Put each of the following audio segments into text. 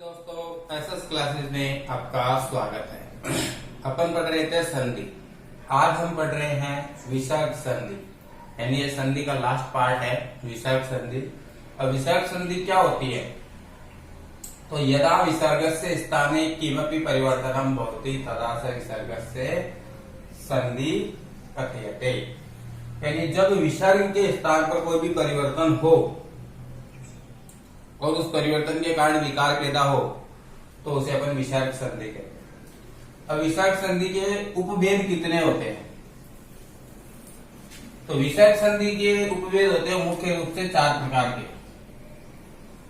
दोस्तों, SS classes में आपका स्वागत है। अपन पढ़ रहे थे संधि। आज हम पढ़ रहे हैं विसर्ग संधि, यानी ये संधि का लास्ट पार्ट है विसर्ग संधि। और विसर्ग संधि क्या होती है? तो यदा विसर्गस्य स्थाने किमपि परिवर्तनम भवति तदा स विसर्गस्य संधि कथ्यते। यानी जब विसर्ग के स्थान पर कोई भी परिवर्तन हो और उस परिवर्तन के कारण विकार पैदा हो तो उसे अपन विसर्ग संधि कहते हैं। अब विसर्ग संधि के उपभेद कितने होते हैं? तो विसर्ग संधि के उपभेद होते हैं मुख्य रूप से 4 प्रकार के।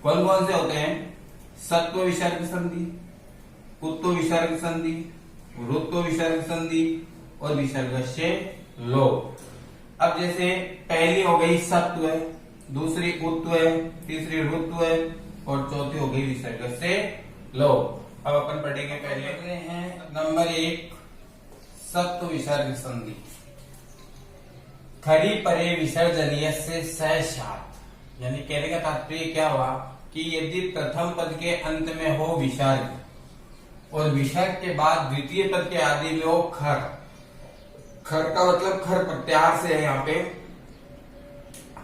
कौन कौन से होते हैं? सत्व विसर्ग संधि, कुत्व विसर्ग संधि, वृत्व विसर्ग संधि और विसर्गस्य लोप। अब जैसे पहली हो गई सत्व है, दूसरी उत्व है, तीसरी ऋत्व है और चौथी हो गई विसर्ग से लोप। अब अपन पढ़ेंगे, पहले हैं नंबर 1 सत्व विसर्ग संधि। खरी परे विसर्जनीय से सशात। यानी कहने का तात्पर्य क्या हुआ कि यदि प्रथम पद के अंत में हो विसर्ग और विसर्ग के बाद द्वितीय पद के आदि में हो खर। खर का मतलब खर प्रत्याहार से है। यहाँ पे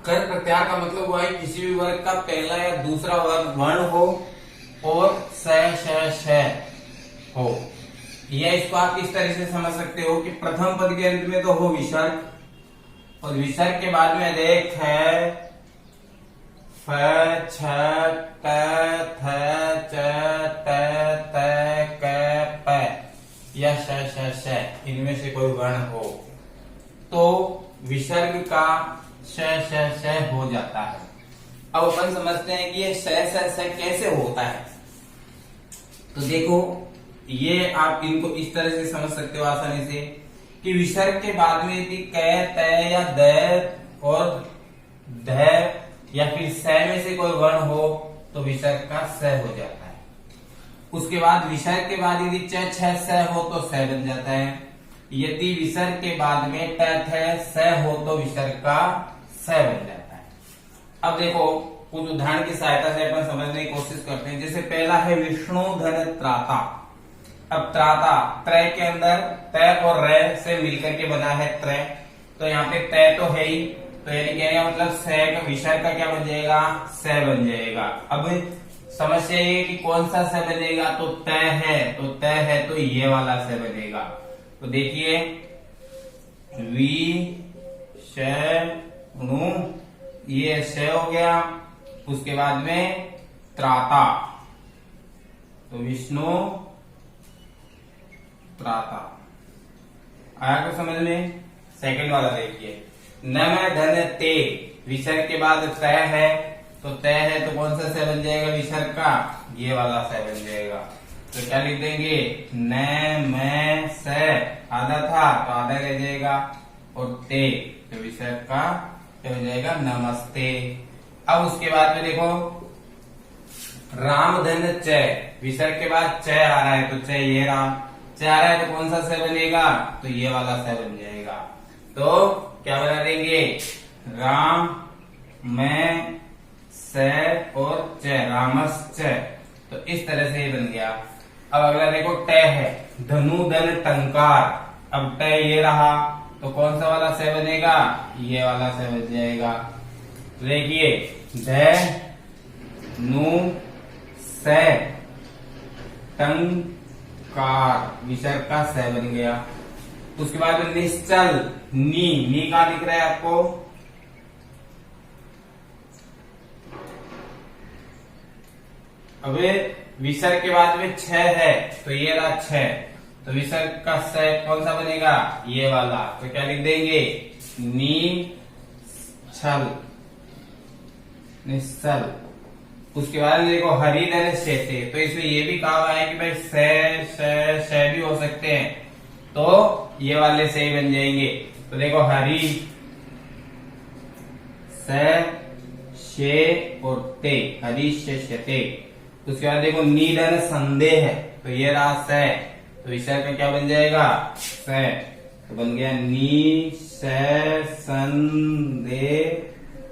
खर प्रत्याहार का मतलब हुआ है किसी भी वर्ग का पहला या दूसरा वर्ण हो और श हो। यह इसको आप इस तरह से समझ सकते हो कि प्रथम पद के अंत में तो हो विसर्ग और विसर्ग के बाद में रेख है फ छ ट थ च त त क प या श इनमें से कोई वर्ण हो तो विसर्ग का श हो जाता है। अब अपन समझते हैं कि ये श कैसे होता है। तो देखो, ये आप इनको इस तरह से समझ सकते हो आसानी से कि विसर्ग के बाद में यदि क त या द और ध या फिर स में से कोई वर्ण हो तो विसर्ग का स हो जाता है। उसके बाद विसर्ग के बाद यदि च छ स हो तो स बन जाता है। यदि विसर्ग के बाद में ट थ स हो तो विसर्ग का स बन जाता है। अब देखो, कुछ उदाहरण की सहायता से अपन समझने की कोशिश करते हैं। जैसे पहला है विष्णु धन त्राता। अब त्राता त्रय के अंदर त और र से मिलकर के बना है त्रय, तो यहाँ पे त तो है ही, तो यानी कहने का मतलब स का विसर्ग का क्या बन जाएगा? स बन जाएगा। अब समस्या ये कि कौन सा स बनेगा? तो त है तो ये वाला स बनेगा। तो देखिए विष्णु ये स हो गया। उसके बाद में त्राता, तो विष्णु त्राता आया को समझ में। सेकंड वाला देखिए नम धन ते। विसर्ग के बाद त है तो कौन सा स बन जाएगा विसर्ग का? ये वाला स बन जाएगा। तो क्या लिख देंगे? न मैं स आधा था तो आधा रह जाएगा और ते तो विसर्ग का क्या हो जाएगा? नमस्ते। अब उसके बाद में देखो राम धन च। विसर्ग के बाद च आ रहा है तो च ये रहा, च आ रहा है तो कौन सा स बनेगा? तो ये वाला स बन जाएगा। तो क्या बना देंगे? राम मैं स और च, रामश्च। तो इस तरह से ये बन गया। अब अगला देखो ट है धनु धन टंकार। अब ट ये रहा तो कौन सा वाला स बनेगा? ये वाला स बन जाएगा। देखिए धनु स टंकार विसर्ग का स बन गया। उसके बाद में निश्चल नी कहां दिख रहा है आपको? अब विसर्ग के बाद में छ है तो ये रहा छ, तो विसर्ग का स कौन सा बनेगा? ये वाला। तो क्या लिख देंगे? नी छल, निश्चल। उसके बाद देखो हरिधन शेते। तो इसमें ये भी कहा हुआ है कि भाई स भी हो सकते हैं, तो ये वाले से ही बन जाएंगे। तो देखो हरि शे और ते, हरि शते। उसके बाद देखो नीधन संदेह है तो ये रहा स, तो विसर्ग का क्या बन जाएगा? स। तो बन गया नी संदेह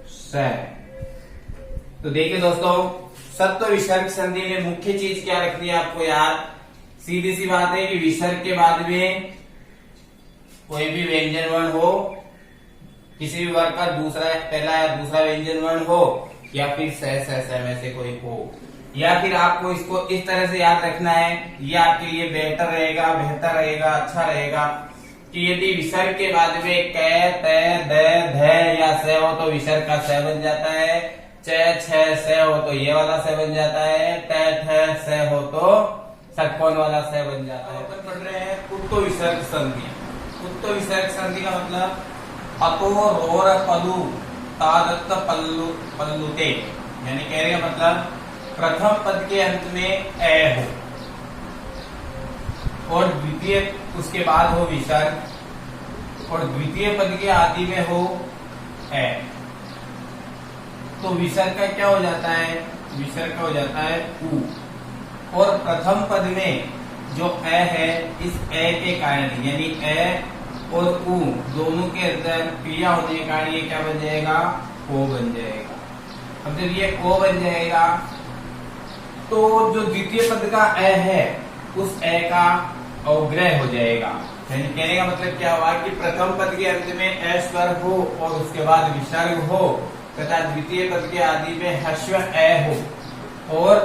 स। तो देखिए दोस्तों, सत्व विसर्ग संधि में मुख्य चीज क्या रखनी है आपको यार, सीधी सी बात है कि विसर्ग के बाद में कोई भी व्यंजन वर्ण हो, किसी भी वर्ग का दूसरा पहला या दूसरा व्यंजन वर्ण हो, या फिर स में से कोई हो, या फिर आपको इसको इस तरह से याद रखना है, ये आपके लिए बेहतर रहेगा, अच्छा रहेगा कि यदि विसर्ग के बाद में क, त, द, ध या स हो तो विसर्ग का स बन जाता है, च, छ, स हो तो ये वाला स बन जाता है, त, थ, स हो तो षटकोण वाला स बन जाता है। अपन पढ़ रहे हैं उत्तो विसर्ग संधि। उत्तो विसर्ग संधि का मतलब अतो रोर पलु तादत्त पल्लुते, यानी कहने का मतलब प्रथम पद के अंत में ए हो और द्वितीय उसके बाद हो विसर्ग और द्वितीय पद के आदि में हो ए, तो विसर्ग का क्या हो जाता है, विसर्ग का हो जाता है उ। और प्रथम पद में जो ए है, इस ए के कारण यानी ए और उ दोनों के अंदर क्रिया होने के कारण ये क्या बन जाएगा, ओ बन जाएगा। अब जब ये ओ बन जाएगा तो जो द्वितीय पद का ए है उस ए का अवग्रह हो जाएगा। यानी कहने का मतलब क्या हुआ कि प्रथम पद के अंत में ए स्वर हो और उसके बाद विसर्ग हो तथा द्वितीय पद के आदि में ह्रस्व ए हो और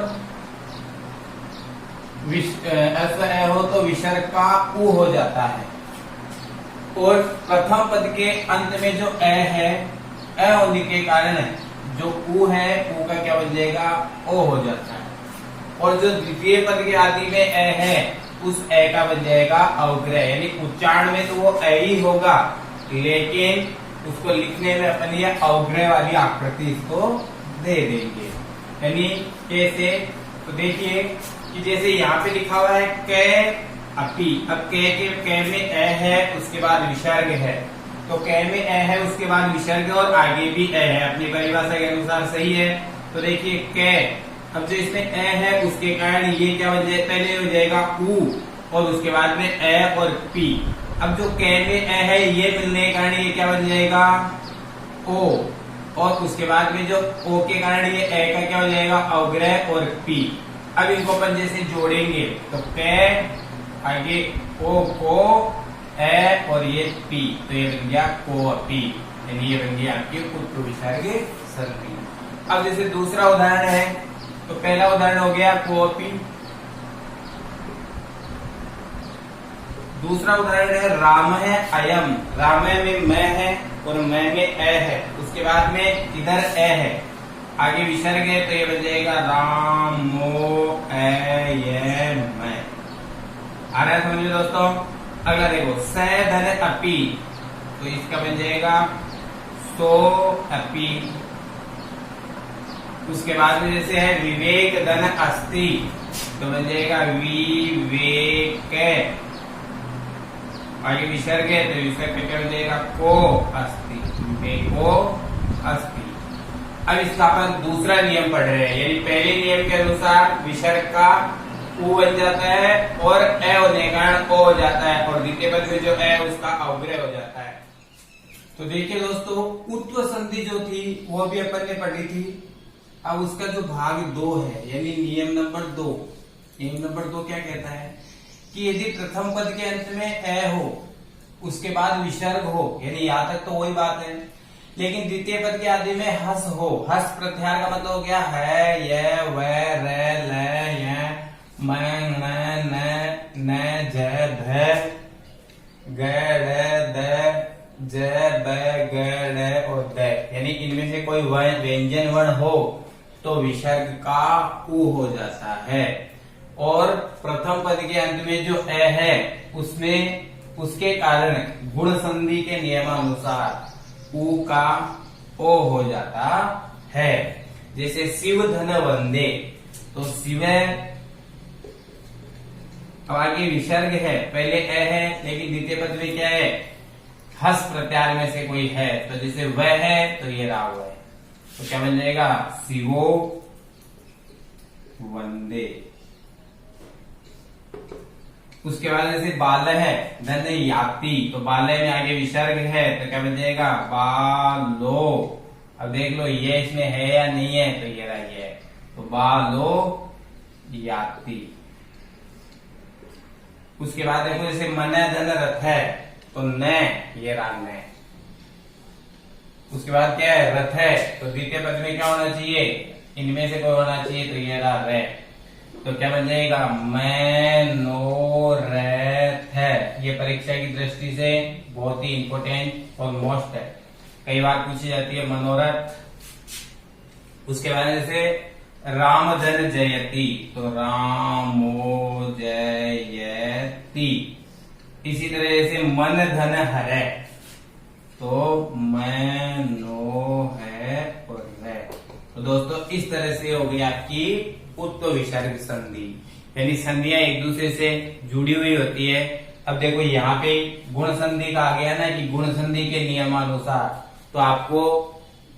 ह्रस्व ए हो तो विसर्ग का उ हो जाता है। और प्रथम पद के अंत में जो ए है, ए होने के कारण जो उ है, उ का क्या बन जाएगा, ओ हो जाता है। और जो द्वितीय पद के आदि में ए है उस ए का बन जाएगा अवग्रह, यानी उच्चारण में तो वो ए ही होगा लेकिन उसको लिखने में अपन ये अवग्रह वाली आकृति इसको दे देंगे। यानी कैसे, तो देखिए कि जैसे यहाँ पे लिखा हुआ है क अपी, अब क में ए है उसके बाद विसर्ग है, तो क में ए है उसके बाद विसर्ग और आगे भी ए है, अपनी परिभाषा के अनुसार सही है। तो देखिए क, अब जो इसमें ए है उसके कारण ये क्या बन जाए, पहले हो जाएगा उ और उसके बाद में ए और पी। अब जो क में ए है ये मिलने के कारण ये क्या बन जाएगा, ओ, और उसके बाद में जो ओ के कारण ये ए का क्या हो जाएगा, अवग्रह और पी। अब इनको अपन जैसे जोड़ेंगे तो क आगे ओ को ए और ये पी, तो ये बन गया कोपी, यानी ये बन गया आपकी उत्तो विसर्ग संधि। अब जैसे दूसरा उदाहरण है, तो पहला उदाहरण हो गया कोपी, दूसरा उदाहरण है राम है अयम, राम में मैं है और मैं में ए है, उसके बाद में इधर ए है, आगे विसर्ग है तो ये बन जाएगा रामो ए मैं। आ रहा है समझ में दोस्तों। अगला देखो स धन अपी, तो इसका बन जाएगा सो अपी। उसके बाद में जैसे है विवेक धन अस्ति, तो बन जाएगा विवेक, आगे विसर्ग है तो विसर्ग पे क्या बन जाएगा को अस्ति, विवेको अस्ति। अब इसका अपन दूसरा नियम पढ़ रहे हैं, यानी पहले नियम के अनुसार विसर्ग का उ बन जाता है और ए होने के कारण ओ हो जाता है और द्वितीय पद में जो है उसका अवग्रह हो जाता है। तो देखिए दोस्तों, उत्व संधि जो थी वो भी अपन ने पढ़ी थी। अब उसका जो भाग 2 है यानी नियम नंबर 2, नियम नंबर 2 क्या कहता है कि यदि प्रथम पद के अंत में ए हो उसके बाद विसर्ग हो, यानी यहाँ तक तो वही बात है, लेकिन द्वितीय पद के आदि में हस हो, हस प्रत्याहार का मतलब हो गया है य व रे ल य म न न ज ध ग ड द ज ब ग ड और द, यानी इनमें से कोई व्यंजन वर्ण हो तो विसर्ग का उ हो जाता है। और प्रथम पद के अंत में जो ए है उसमें उसके कारण गुण संधि के नियमानुसार उ का ओ हो जाता है। जैसे शिव धन वंदे, तो शिव अब आगे विसर्ग है, पहले ए है लेकिन द्वितीय पद में क्या है, हस प्रत्याहार में से कोई है, तो जैसे वह है तो ये राव है, तो क्या बन जाएगा शिवो वंदे। उसके बाद जैसे बाल है धन याति, तो बालय में आगे विसर्ग है तो क्या बन जाएगा बालो। अब देख लो ये इसमें है या नहीं है, तो ये रहा ये। तो बालो याति। उसके बाद देखो जैसे मन धन रथ है तो न, ये रहा न। उसके बाद क्या है, रथ है तो द्वितीय पद में क्या होना चाहिए, इनमें से कोई होना चाहिए, तो ये रहा रे। तो क्या बन जाएगा, मैं नो रथ है। ये परीक्षा की दृष्टि से बहुत ही इंपॉर्टेंट और मोस्ट है, कई बार पूछी जाती है मनोरथ। उसके बाद जैसे राम धन जयति, तो रामो जयति। इसी तरह से मन धन हरे, तो मैं नो है और है। तो दोस्तों इस तरह से हो गई आपकी उत्तो विसर्ग संधि, यानी संधियां एक दूसरे से जुड़ी हुई होती है। अब देखो यहाँ पे गुण संधि का आ गया ना कि गुण संधि के नियमानुसार, तो आपको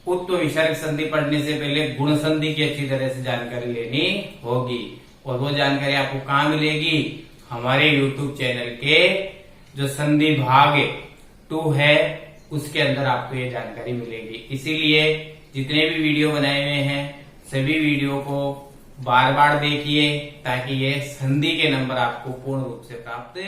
उत्तो विसर्ग संधि पढ़ने से पहले गुण संधि की अच्छी तरह से जानकारी लेनी होगी। और वो जानकारी आपको कहाँ मिलेगी, हमारे YouTube चैनल के जो संधि भाग 2 है उसके अंदर आपको ये जानकारी मिलेगी। इसीलिए जितने भी वीडियो बनाए हुए हैं सभी वीडियो को बार बार देखिए ताकि ये संधि के नंबर आपको पूर्ण रूप से प्राप्त